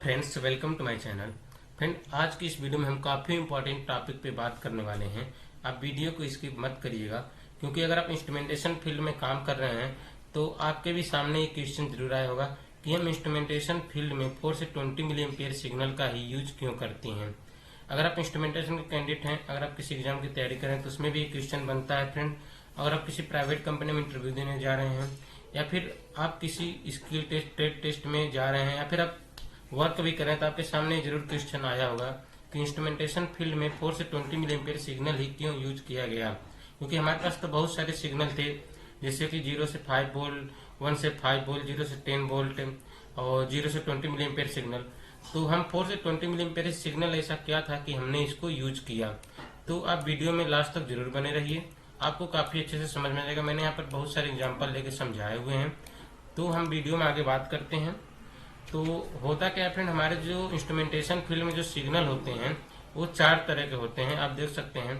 Friends, welcome to my channel. Friend, आज की इस वीडियो में हम काफ़ी इंपॉर्टेंट टॉपिक पे बात करने वाले हैं। आप वीडियो को स्किप मत करिएगा, क्योंकि अगर आप इंस्ट्रूमेंटेशन फील्ड में काम कर रहे हैं तो आपके भी सामने एक क्वेश्चन जरूर आया होगा कि हम इंस्ट्रूमेंटेशन फील्ड में 4 से 20 मिली एम्पियर सिग्नल का ही यूज क्यों करते हैं। अगर आप इंस्ट्रूमेंटेशन के कैंडिडेट हैं, अगर आप किसी एग्जाम की तैयारी करें तो उसमें भी एक क्वेश्चन बनता है फ्रेंड। अगर आप किसी प्राइवेट कंपनी में इंटरव्यू देने जा रहे हैं, या फिर आप किसी स्किल टेस्ट, ट्रेड टेस्ट में जा रहे हैं, या फिर आप वर्क भी करें, तो आपके सामने जरूर क्वेश्चन आया होगा कि इंस्ट्रूमेंटेशन फील्ड में 4 से 20 मिली एम्पियर सिग्नल ही क्यों यूज किया गया। क्योंकि हमारे पास तो बहुत सारे सिग्नल थे, जैसे कि 0 से 5 वोल्ट, 1 से 5 वोल्ट, 0 से 10 वोल्ट और 0 से 20 मिली एम्पियर सिग्नल। तो हम 4 से 20 मिली एम्पियर सिग्नल ऐसा क्या था कि हमने इसको यूज किया। तो आप वीडियो में लास्ट तक जरूर बने रहिए, आपको काफी अच्छे से समझ में आएगा। मैंने यहाँ पर बहुत सारे एग्जाम्पल लेके समझाए हुए हैं। तो हम वीडियो में आगे बात करते हैं। तो होता क्या है फ्रेंड, हमारे जो इंस्ट्रूमेंटेशन फील्ड में जो सिग्नल होते हैं वो 4 तरह के होते हैं। आप देख सकते हैं,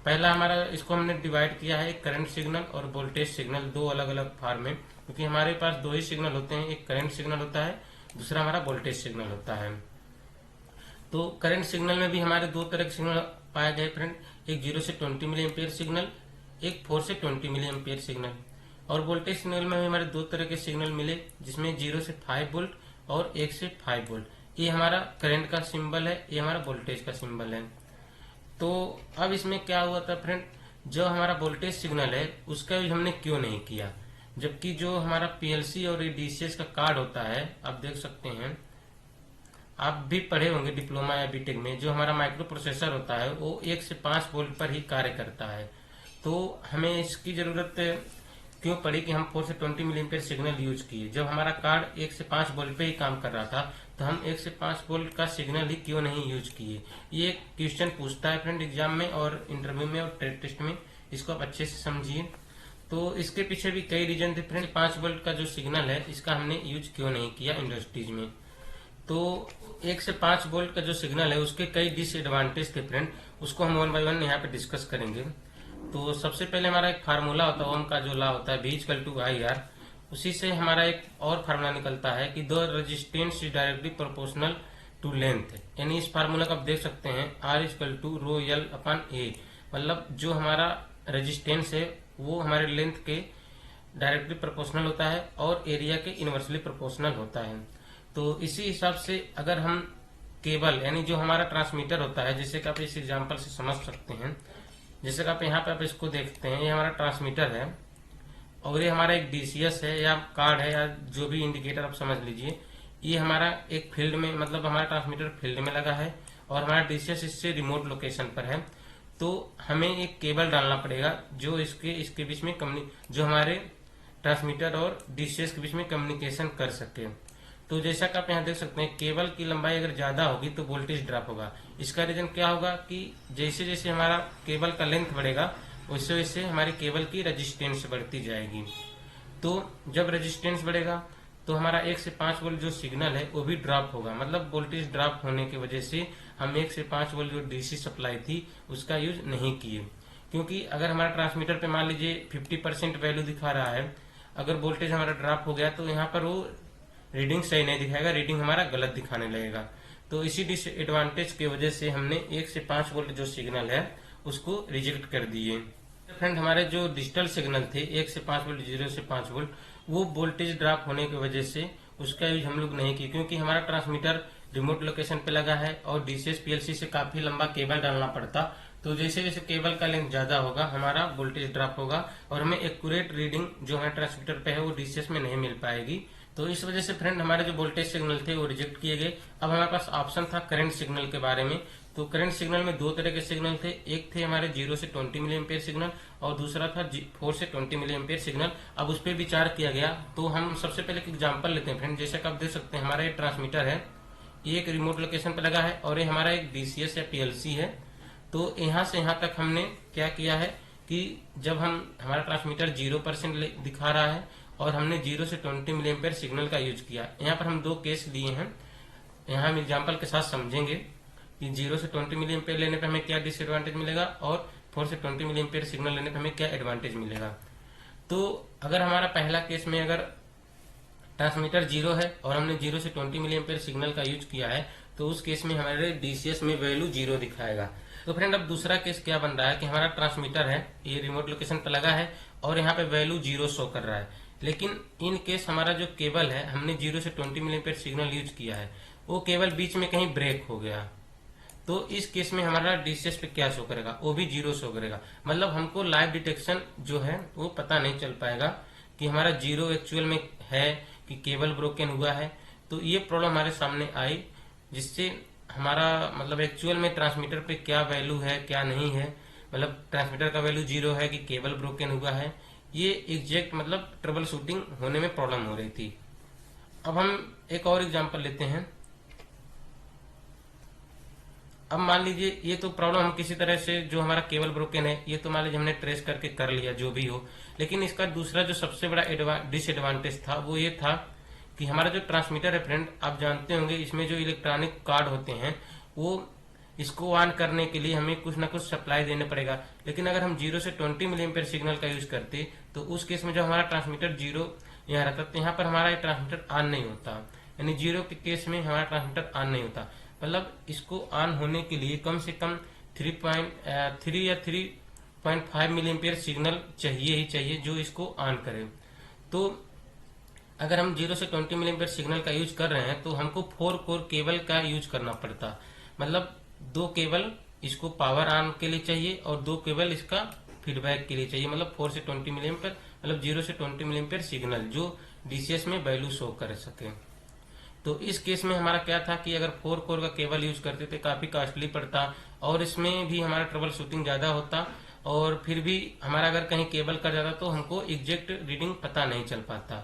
पहला हमारा, इसको हमने डिवाइड किया है, एक करंट सिग्नल और वोल्टेज सिग्नल, दो अलग अलग फॉर्म में। क्योंकि हमारे पास दो ही सिग्नल होते हैं, एक करंट सिग्नल होता है, दूसरा हमारा वोल्टेज सिग्नल होता है। तो करंट सिग्नल में भी हमारे दो तरह के सिग्नल पाए गए फ्रेंड, एक 0 से 20 मिली एम्पियर सिग्नल, एक 4 से 20 मिली एम्पियर सिग्नल। और वोल्टेज सिग्नल में भी हमारे दो तरह के सिग्नल मिले, जिसमें 0 से 5 वोल्ट और 1 से 5 वोल्ट। ये हमारा करंट का सिंबल है, ये हमारा वोल्टेज का सिंबल है। तो अब इसमें क्या हुआ था फ्रेंड, जो हमारा वोल्टेज सिग्नल है उसका यूज हमने क्यों नहीं किया, जबकि जो हमारा पीएलसी और डीसीएस का कार्ड होता है, आप देख सकते हैं, आप भी पढ़े होंगे डिप्लोमा या बीटेक में, जो हमारा माइक्रो प्रोसेसर होता है वो 1 से 5 वोल्ट पर ही कार्य करता है। तो हमें इसकी जरूरत क्यों पड़ी कि हम 4 से 20 मिली एम्पियर सिग्नल यूज किए, जब हमारा कार्ड 1 से 5 वोल्ट पे ही काम कर रहा था। तो हम 1 से 5 वोल्ट का सिग्नल ही क्यों नहीं यूज किए। ये क्वेश्चन पूछता है फ्रेंड एग्जाम में और इंटरव्यू में और ट्रेड टेस्ट में, इसको आप अच्छे से समझिए। तो इसके पीछे भी कई रीजन थे फ्रेंड। 5 वोल्ट का जो सिग्नल है इसका हमने यूज क्यों नहीं किया इंडस्ट्रीज में। तो 1 से 5 वोल्ट का जो सिग्नल है उसके कई डिसएडवांटेज थे फ्रेंड, उसको हम 1 बाय 1 यहाँ पे डिस्कस करेंगे। तो सबसे पहले हमारा एक फार्मूला होता है, ओम का जो लॉ होता है, V equal to I R. उसी से हमारा एक और फार्मूला निकलता है कि the resistance is directly proportional to length. यानी इस फार्मूला को आप देख सकते हैं, R equal to rho L upon A. मतलब जो हमारा रेजिस्टेंस है वो हमारे लेंथ के डायरेक्टली प्रोपोर्शनल होता है और एरिया के इनवर्सली प्रोपोर्शनल होता है। तो इसी हिसाब से अगर हम केबल, यानी जो हमारा ट्रांसमीटर होता है, जैसे कि आप इस एग्जांपल से समझ सकते हैं, जैसे कि आप यहाँ पे आप इसको देखते हैं, ये हमारा ट्रांसमीटर है और ये हमारा एक डीसीएस है या कार्ड है या जो भी इंडिकेटर आप समझ लीजिए। ये हमारा एक फील्ड में, मतलब हमारा ट्रांसमीटर फील्ड में लगा है और हमारा डीसीएस इससे रिमोट लोकेशन पर है। तो हमें एक केबल डालना पड़ेगा जो इसके बीच में जो हमारे ट्रांसमीटर और डीसीएस के बीच में कम्युनिकेशन कर सके। तो जैसा कि आप यहाँ देख सकते हैं, केबल की लंबाई अगर ज्यादा होगी तो वोल्टेज ड्रॉप होगा। इसका रीजन क्या होगा कि जैसे जैसे हमारा केबल का लेंथ बढ़ेगा वैसे वैसे हमारी केबल की रेजिस्टेंस बढ़ती जाएगी। तो जब रेजिस्टेंस बढ़ेगा तो हमारा 1 से 5 वोल्ट जो सिग्नल है वो भी ड्रॉप होगा। मतलब वोल्टेज ड्रॉप होने की वजह से हम 1 से 5 वोल्ट जो डीसी सप्लाई थी उसका यूज नहीं किए। क्योंकि अगर हमारा ट्रांसमीटर पे मान लीजिए 50% वैल्यू दिखा रहा है, अगर वोल्टेज हमारा ड्रॉप हो गया तो यहाँ पर वो रीडिंग सही नहीं दिखाएगा, रीडिंग हमारा गलत दिखाने लगेगा। तो इसी डिसएडवांटेज की वजह से हमने 1 से 5 वोल्ट जो सिग्नल है उसको रिजेक्ट कर दिए। फ्रेंड, हमारे जो डिजिटल सिग्नल थे 1 से 5 वोल्ट, 0 से 5 वोल्ट, वो वोल्टेज ड्रॉप होने की वजह से उसका यूज हम लोग नहीं किए। क्योंकि हमारा ट्रांसमीटर रिमोट लोकेशन पे लगा है और डीसीएस पीएलसी से काफी लंबा केबल डालना पड़ता। तो जैसे जैसे केबल का लेंथ ज्यादा होगा हमारा वोल्टेज ड्रॉप होगा और हमें एक्यूरेट रीडिंग जो हमारे ट्रांसमीटर पे है वो डीसीएस में नहीं मिल पाएगी। तो इस वजह से फ्रेंड हमारे जो वोल्टेज सिग्नल थे वो रिजेक्ट किए गए। अब हमारे पास ऑप्शन था करंट सिग्नल के बारे में। तो करंट सिग्नल में दो तरह के सिग्नल थे, एक थे हमारे 0 से 20 मिली एम्पियर सिग्नल और दूसरा था 4 से 20 मिली एम्पियर सिग्नल। अब उस पर विचार किया गया। तो हम सबसे पहले एक एग्जांपल लेते हैं फ्रेंड। जैसे कि आप देख सकते हैं, हमारा एक ट्रांसमीटर है, ये एक रिमोट लोकेशन पर लगा है और ये हमारा एक डीसीएस या पीएलसी है। तो यहाँ से यहाँ तक हमने क्या किया है कि जब हमारा ट्रांसमीटर 0% दिखा रहा है और हमने 0 से 20 मिली एम्पियर सिग्नल का यूज किया। यहाँ पर हम दो केस लिए हैं, यहाँ हम एग्जाम्पल के साथ समझेंगे कि 0 से 20 मिली एम्पियर लेने पे हमें क्या डिसएडवांटेज मिलेगा और 4 से 20 मिली एम्पियर सिग्नल लेने पे हमें क्या एडवांटेज मिलेगा। तो अगर हमारा पहला केस में अगर ट्रांसमीटर जीरो है और हमने 0 से 20 मिली एम्पेयर सिग्नल का यूज किया है, तो उस केस में हमारे डीसीएस में वैल्यू जीरो दिखाएगा। तो फ्रेंड अब दूसरा केस क्या बन रहा है कि हमारा ट्रांसमीटर है, ये रिमोट लोकेशन पे लगा है और यहाँ पे वैल्यू जीरो शो कर रहा है, लेकिन इन केस हमारा जो केबल है हमने 0 से 20 मिली एम्पेयर सिग्नल यूज किया है, वो केबल बीच में कहीं ब्रेक हो गया, तो इस केस में हमारा डीसीएस पे क्या शो करेगा, वो भी जीरो शो करेगा। मतलब हमको लाइव डिटेक्शन जो है वो पता नहीं चल पाएगा कि हमारा जीरो एक्चुअल में है कि केबल ब्रोकन हुआ है। तो ये प्रॉब्लम हमारे सामने आई, जिससे हमारा मतलब एक्चुअल में ट्रांसमीटर पे क्या वैल्यू है क्या नहीं है, मतलब ट्रांसमीटर का वैल्यू जीरो है कि केबल ब्रोकन हुआ है, ये एग्जैक्ट मतलब ट्रबल शूटिंग होने में प्रॉब्लम हो रही थी। अब हम एक और एग्जांपल लेते हैं। अब मान लीजिए ये तो प्रॉब्लम हम किसी तरह से, जो हमारा केबल ब्रोकन है ये तो मान लीजिए हमने ट्रेस करके कर लिया जो भी हो, लेकिन इसका दूसरा जो सबसे बड़ा डिसएडवांटेज था वो ये था कि हमारा जो ट्रांसमीटर है फ्रेंड, आप जानते होंगे इसमें जो इलेक्ट्रॉनिक कार्ड होते हैं वो इसको ऑन करने के लिए हमें कुछ ना कुछ सप्लाई देने पड़ेगा। लेकिन अगर हम 0 से 20 मिली एम्पेयर सिग्नल का यूज करते तो उस केस में जो हमारा ट्रांसमीटर जीरो यहाँ रहता, तो यहाँ पर हमारा ट्रांसमीटर ऑन नहीं होता, यानी जीरो के केस में हमारा ट्रांसमीटर ऑन नहीं होता। मतलब इसको ऑन होने के लिए कम से कम 3 या 3.5 मिली एम्पेयर सिग्नल चाहिए ही चाहिए जो इसको ऑन करे। तो अगर हम 0 से 20 मिली एम्पेयर सिग्नल का यूज कर रहे हैं तो हमको 4 कोर केबल का यूज करना पड़ता, मतलब 2 केबल इसको पावर ऑन के लिए चाहिए और 2 केबल इसका फीडबैक के लिए चाहिए, मतलब 4 से 20 मिली एम्पेयर, मतलब 0 से 20 मिली एम्पेयर सिग्नल जो डीसीएस में वैल्यू शो कर सके। तो इस केस में हमारा क्या था कि अगर 4 कोर का केबल यूज करते थे काफी कॉस्टली पड़ता और इसमें भी हमारा ट्रबल शूटिंग ज्यादा होता, और फिर भी हमारा अगर कहीं केबल कट जाता तो हमको एग्जैक्ट रीडिंग पता नहीं चल पाता।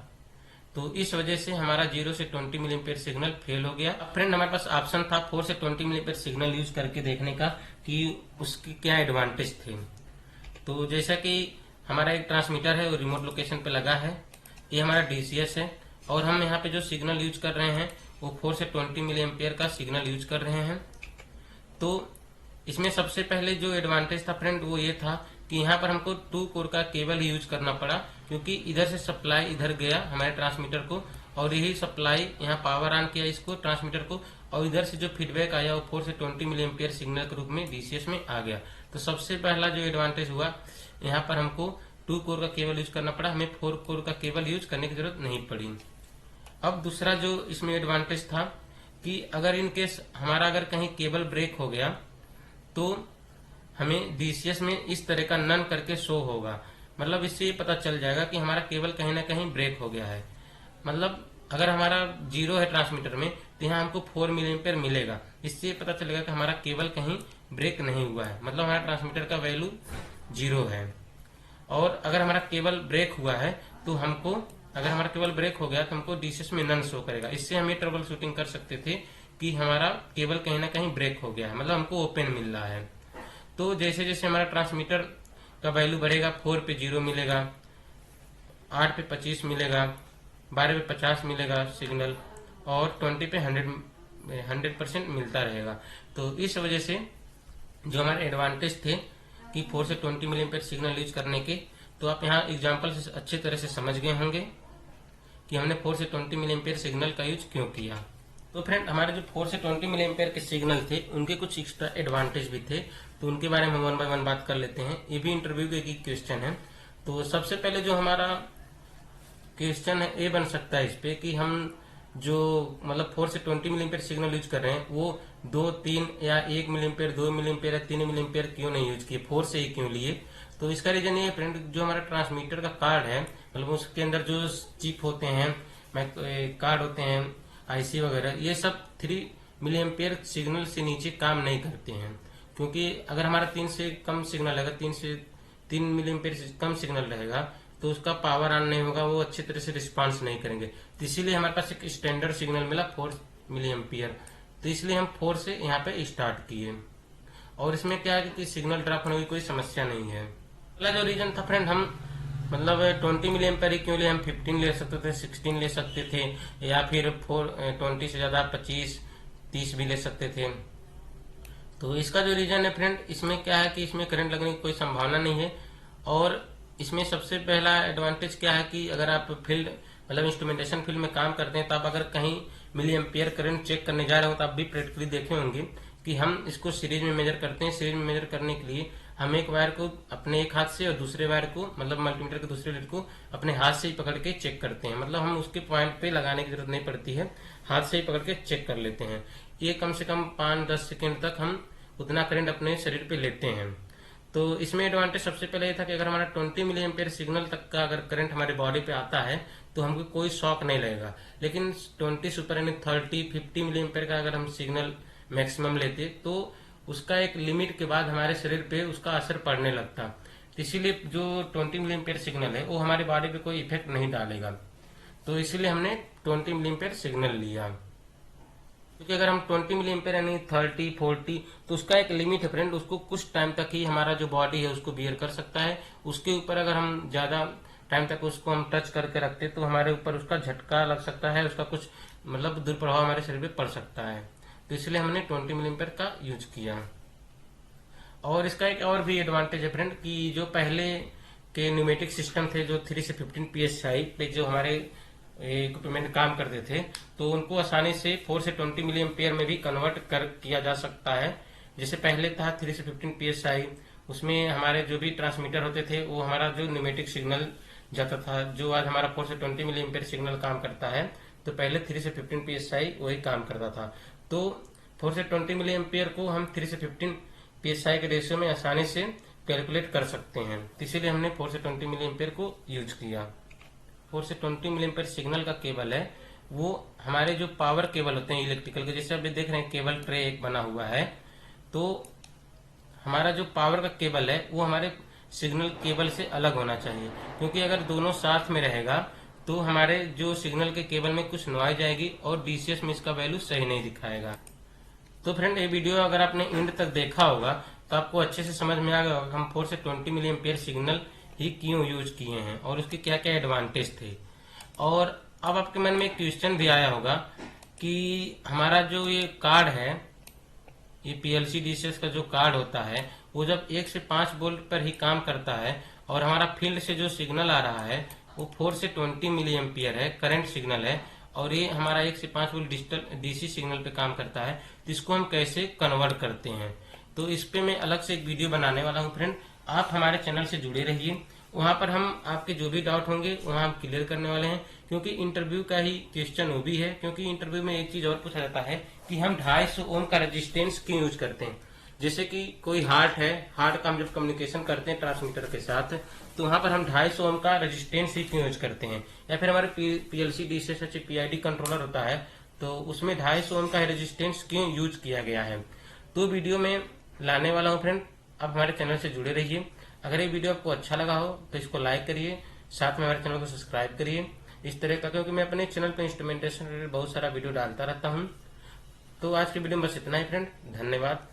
तो इस वजह से हमारा 0 से 20 मिली एम्पेयर सिग्नल फेल हो गया। फ्रेंड हमारे पास ऑप्शन था 4 से 20 मिली एम्पेयर सिग्नल यूज करके देखने का कि उसकी क्या एडवांटेज थे। तो जैसा कि हमारा एक ट्रांसमीटर है वो रिमोट लोकेशन पे लगा है, ये हमारा डीसीएस है और हम यहाँ पे जो सिग्नल यूज कर रहे हैं वो 4 से 20 मिली एम्पेयर का सिग्नल यूज कर रहे हैं। तो इसमें सबसे पहले जो एडवांटेज था फ्रेंड वो ये था कि यहाँ पर हमको 2 कोर का केबल ही यूज करना पड़ा, क्योंकि इधर से सप्लाई इधर गया हमारे ट्रांसमीटर को और यही सप्लाई यहाँ पावर ऑन किया इसको ट्रांसमीटर को, और इधर से जो फीडबैक आया वो 4 से 20 मिली एम्पेयर सिग्नल के रूप में डीसीएस में आ गया। तो सबसे पहला जो एडवांटेज हुआ यहाँ पर हमको 2 कोर का केबल यूज करना पड़ा, हमें 4 कोर का केबल यूज करने की जरूरत नहीं पड़ी। अब दूसरा जो इसमें एडवांटेज था कि अगर इन केस हमारा अगर कहीं केबल ब्रेक हो गया तो हमें डीसीएस में इस तरह का नन करके शो होगा, मतलब इससे ये पता चल जाएगा कि हमारा केबल कहीं ना कहीं ब्रेक हो गया है। मतलब अगर हमारा जीरो है ट्रांसमीटर में तो यहाँ हमको 4 मिली एम्पेयर मिलेगा, इससे पता चलेगा कि हमारा केबल कहीं ब्रेक नहीं हुआ है, मतलब हमारा ट्रांसमीटर का वैल्यू जीरो है। और अगर हमारा केबल ब्रेक हुआ है तो हमको, अगर हमारा केबल ब्रेक हो गया तो हमको डीसीएस में नन शो करेगा। इससे हम ये ट्रबल शूटिंग कर सकते थे कि हमारा केबल कहीं ना कहीं ब्रेक हो गया है, मतलब हमको ओपन मिल रहा है। तो जैसे जैसे हमारा ट्रांसमीटर का वैल्यू बढ़ेगा, 4 पे 0 मिलेगा, 8 पे 25 मिलेगा, 12 पे 50 मिलेगा सिग्नल और 20 पे 100% मिलता रहेगा। तो इस वजह से जो हमारे एडवांटेज थे कि 4 से 20 मिली एम्पेयर सिग्नल यूज करने के, तो आप यहाँ एग्जाम्पल से अच्छी तरह से समझ गए होंगे कि हमने 4 से 20 मिली एम्पेयर सिग्नल का यूज क्यों किया। तो फ्रेंड हमारे जो 4 से 20 मिली एम्पेयर के सिग्नल थे उनके कुछ एक्स्ट्रा एडवांटेज भी थे, तो उनके बारे में हम 1 बाय 1 बात कर लेते हैं। ये भी इंटरव्यू के एक क्वेश्चन है। तो सबसे पहले जो हमारा क्वेश्चन है ये बन सकता है इस पे कि हम जो मतलब 4 से 20 मिली एम्पेयर सिग्नल यूज कर रहे हैं वो 2, 3 या 1 मिली एम्पेयर, 2 मिली एम्पेयर या 3 मिली एम्पेयर क्यों नहीं यूज किए, 4 से ही क्यों लिए। तो इसका रीजन ये है फ्रेंड, जो हमारा ट्रांसमीटर का कार्ड है मतलब उसके अंदर जो चिप होते हैं, कार्ड होते हैं, आईसी वगैरह, ये सब 3 मिली एम्पेयर सिग्नल से नीचे काम नहीं करते हैं, क्योंकि अगर हमारा 3 से कम सिग्नल रहेगा, 3 मिली एम्पेयर से कम सिग्नल रहेगा तो उसका पावर ऑन नहीं होगा, वो अच्छी तरह से रिस्पांस नहीं करेंगे। तो इसीलिए हमारे पास एक स्टैंडर्ड सिग्नल मिला 4 मिली एम्पियर, तो इसलिए हम 4 से यहाँ पे स्टार्ट किए। और इसमें क्या है कि सिग्नल ड्रॉप होने की कोई समस्या नहीं है। अगला जो रीजन था फ्रेंड, हम मतलब 20 मिली एम्पियर ही क्यों लिए, हम 15 ले सकते थे, 16 ले सकते थे, या फिर 20 से ज्यादा 25, 30 भी ले सकते थे। तो इसका जो रीजन है फ्रेंड, इसमें क्या है कि इसमें करंट लगने की कोई संभावना नहीं है। और इसमें सबसे पहला एडवांटेज क्या है कि अगर आप फील्ड मतलब इंस्ट्रूमेंटेशन फील्ड में काम करते हैं, तो आप अगर कहीं मिली एम्पियर करंट चेक करने जा रहे हो तो आप भी प्रैक्टिकली देखे होंगे कि हम इसको सीरीज में मेजर करते हैं। सीरीज में मेजर करने के लिए हम एक वायर को अपने एक हाथ से और दूसरे वायर को, मतलब मल्टीमीटर के दूसरे लीड को अपने हाथ से ही पकड़ के चेक करते हैं। मतलब हम उसके पॉइंट पे लगाने की जरूरत नहीं पड़ती है, हाथ से ही पकड़ के चेक कर लेते हैं। ये कम से कम 5-10 सेकेंड तक हम उतना करंट अपने शरीर पे लेते हैं। तो इसमें एडवांटेज सबसे पहले ये था कि अगर हमारा 20 मिली एम्पियर सिग्नल तक का अगर करंट हमारे बॉडी पे आता है तो हमको कोई शॉक नहीं लगेगा। लेकिन 20 सुपर यानी 30-50 मिली एम्पियर का अगर हम सिग्नल मैक्सिमम लेते तो उसका एक लिमिट के बाद हमारे शरीर पे उसका असर पड़ने लगता। तो इसीलिए जो 20 मिली एम्पियर सिग्नल है वो हमारी बॉडी पे कोई इफेक्ट नहीं डालेगा, तो इसीलिए हमने 20 मिली एम्पियर सिग्नल लिया। क्योंकि अगर हम 20 मिली एम्पियर यानी 30-40 तो उसका एक लिमिट है फ्रेंड, उसको कुछ टाइम तक ही हमारा जो बॉडी है उसको बियर कर सकता है। उसके ऊपर अगर हम ज्यादा टाइम तक उसको हम टच करके रखते तो हमारे ऊपर उसका झटका लग सकता है, उसका कुछ मतलब दुष्प्रभाव हमारे शरीर पे पड़ सकता है। तो इसलिए हमने 20 मिली एम्पियर का यूज किया। और इसका एक और भी एडवांटेज है फ्रेंड कि जो पहले के न्यूमेटिक सिस्टम थे जो 3 से 15 psi पे जो हमारे इक्विपमेंट काम करते थे, तो उनको आसानी से 4 से 20 मिली एम्पियर में भी कन्वर्ट कर किया जा सकता है। जैसे पहले था 3 से 15 psi, उसमें हमारे जो भी ट्रांसमीटर होते थे वो हमारा जो न्यूमेटिक सिग्नल जाता था, जो आज हमारा 4 से 20 मिली एम्पियर सिग्नल काम करता है, तो पहले 3 से 15 psi वही काम करता था। तो 4 से 20 मिली एम्पियर को हम 3 से 15 psi के रेशियो में आसानी से कैलकुलेट कर सकते हैं, इसीलिए हमने 4 से 20 मिली एम्पियर को यूज किया। 4 से 20 मिली एम्पियर सिग्नल का केबल है वो हमारे जो पावर केबल होते हैं इलेक्ट्रिकल के, जैसे अभी देख रहे हैं केबल ट्रे एक बना हुआ है, तो हमारा जो पावर का केबल है वो हमारे सिग्नल केबल से अलग होना चाहिए। क्योंकि अगर दोनों साथ में रहेगा तो हमारे जो सिग्नल के केबल में कुछ नॉइज आएगी और डीसीएस में इसका वैल्यू सही नहीं दिखाएगा। तो फ्रेंड ये वीडियो अगर आपने एंड तक देखा होगा तो आपको अच्छे से समझ में आ गया होगा हम 4 से 20 मिली एम्पियर सिग्नल ही क्यों यूज किए हैं और उसके क्या क्या एडवांटेज थे। और अब आपके मन में एक क्वेश्चन भी आया होगा कि हमारा जो ये कार्ड है, ये पीएलसी डीसीएस का जो कार्ड होता है वो जब 1 से 5 वोल्ट पर ही काम करता है और हमारा फील्ड से जो सिग्नल आ रहा है वो 4 से 20 मिली एम्पियर है, करंट सिग्नल है, और ये हमारा 1 से 5 वोल्ट डिजिटल डीसी सिग्नल पे काम करता है, तो इसको हम कैसे कन्वर्ट करते हैं। तो इस पे मैं अलग से एक वीडियो बनाने वाला हूँ फ्रेंड, आप हमारे चैनल से जुड़े रहिए। वहां पर हम आपके जो भी डाउट होंगे वहां हम क्लियर करने वाले हैं, क्योंकि इंटरव्यू का ही क्वेश्चन वो भी है। क्योंकि इंटरव्यू में एक चीज और पूछा जाता है कि हम 250 ओम का रेजिस्टेंस क्यों यूज करते हैं। जैसे कि कोई हार्ट है, हार्ट का हम जब कम्युनिकेशन करते हैं ट्रांसमीटर के साथ, तो वहां पर हम 250 ओम का रेजिस्टेंस ही क्यों यूज करते हैं। या फिर हमारे पीएलसी डीसीएस पीआईडी कंट्रोलर होता है तो उसमें 250 ओम का रेजिस्टेंस क्यों यूज किया गया है। तो वीडियो में लाने वाला हूँ फ्रेंड, आप हमारे चैनल से जुड़े रहिए। अगर ये वीडियो आपको अच्छा लगा हो तो इसको लाइक करिए, साथ में हमारे चैनल को सब्सक्राइब करिए इस तरह का, क्योंकि मैं अपने चैनल पे इंस्ट्रूमेंटेशन रिलेटेड बहुत सारा वीडियो डालता रहता हूँ। तो आज की वीडियो में बस इतना ही फ्रेंड, धन्यवाद।